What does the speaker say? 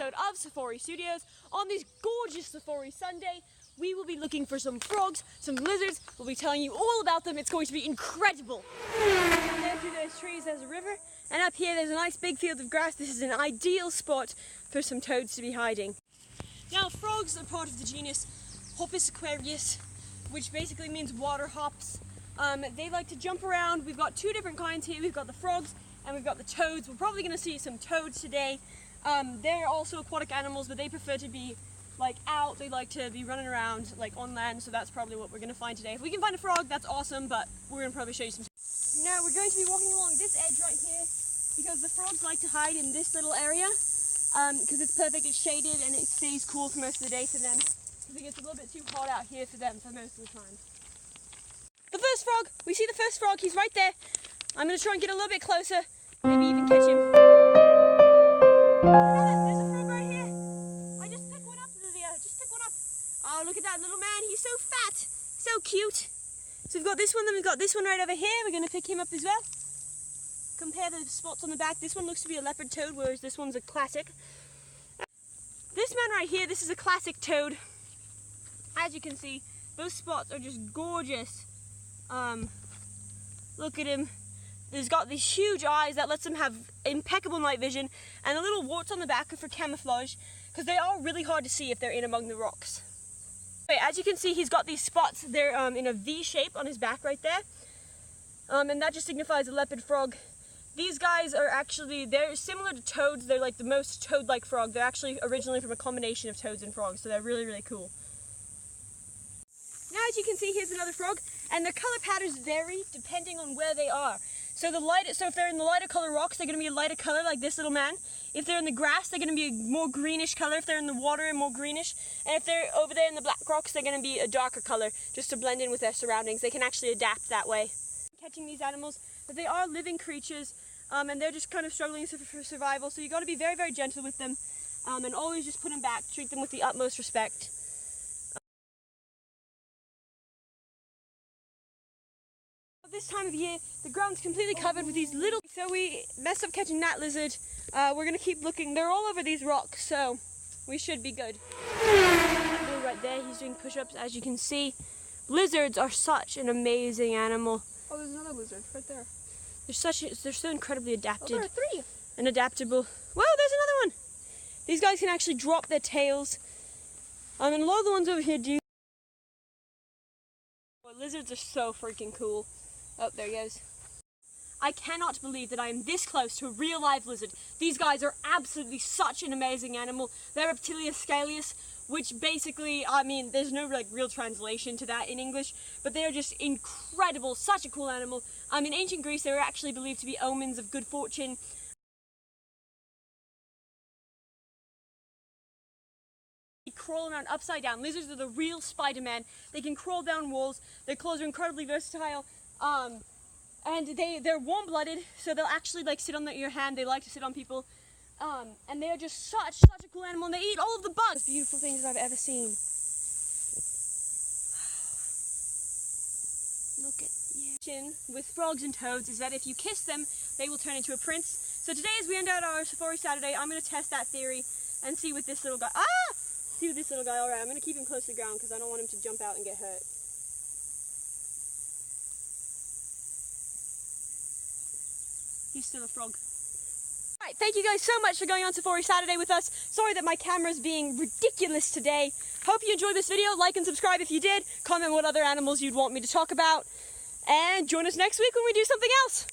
episode of Safari Studios. On this gorgeous Safari Sunday, we will be looking for some frogs, some lizards. We'll be telling you all about them. It's going to be incredible. Down there through those trees there's a river, and up here there's a nice big field of grass. This is an ideal spot for some toads to be hiding. Now, frogs are part of the genus Hoppus aquarius, which basically means water hops. They like to jump around. We've got two different kinds here. We've got the frogs and we've got the toads. We're probably going to see some toads today. They're also aquatic animals, but they prefer to be like out. They like to be running around like on land, so that's probably what we're going to find today. If we can find a frog, that's awesome, but we're going to probably show you some. Now we're going to be walking along this edge right here because the frogs like to hide in this little area because it's perfect, it's shaded, and it stays cool for most of the day for them. I think it's a little bit too hot out here for them for most of the time. The first frog, we see the first frog, he's right there. I'm going to try and get a little bit closer, maybe even catch him. There's a frog right here. I just picked one up, just pick one up. Oh, look at that little man, he's so fat, so cute. So we've got this one, then we've got this one right over here. We're going to pick him up as well. Compare the spots on the back. This one looks to be a leopard toad, whereas this one's a classic. This man right here, this is a classic toad. As you can see, those spots are just gorgeous. Look at him. He's got these huge eyes that lets him have impeccable night vision, and the little warts on the back are for camouflage, because they are really hard to see if they're in among the rocks. As you can see, he's got these spots. They're in a V shape on his back right there, and that just signifies a leopard frog. These guys are actually, they're similar to toads. They're like the most toad-like frog. They're actually originally from a combination of toads and frogs, so they're really, really cool. Now, as you can see, here's another frog, and their color patterns vary depending on where they are. So if they're in the lighter color rocks, they're going to be a lighter color like this little man. If they're in the grass, they're going to be a more greenish color. If they're in the water, more greenish. And if they're over there in the black rocks, they're going to be a darker color, just to blend in with their surroundings. They can actually adapt that way. Catching these animals, but they are living creatures, and they're just kind of struggling for survival. So you got to be very, very gentle with them, and always just put them back. Treat them with the utmost respect. This time of year, the ground's completely covered with these little, so we messed up catching that lizard. We're gonna keep looking. They're all over these rocks, so we should be good. Right there, he's doing push-ups, as you can see. Lizards are such an amazing animal. Oh, there's another lizard right there. They're so incredibly adapted. Oh, there are three. And adaptable. Whoa, there's another one. These guys can actually drop their tails. And a lot of the ones over here do. Well, lizards are so freaking cool. Oh, there he goes. I cannot believe that I am this close to a real live lizard. These guys are absolutely such an amazing animal. They're Reptilia scalius, which basically, I mean, there's no like real translation to that in English, but they are just incredible, such a cool animal. In ancient Greece, they were actually believed to be omens of good fortune. They crawl around upside down. Lizards are the real Spider-Man. They can crawl down walls. Their claws are incredibly versatile. And they're warm-blooded, so they'll actually like sit on your hand. They like to sit on people, and they're just such a cool animal. And they eat all of the bugs. Beautiful things I've ever seen. Look at you. With frogs and toads is that if you kiss them, they will turn into a prince. So today, as we end out our Safari Saturday, I'm going to test that theory and see what this little guy. See what this little guy. All right, I'm going to keep him close to the ground because I don't want him to jump out and get hurt. He's still a frog. Alright, thank you guys so much for going on Safari Saturday with us. Sorry that my camera's being ridiculous today. Hope you enjoyed this video. Like and subscribe if you did. Comment what other animals you'd want me to talk about. And join us next week when we do something else.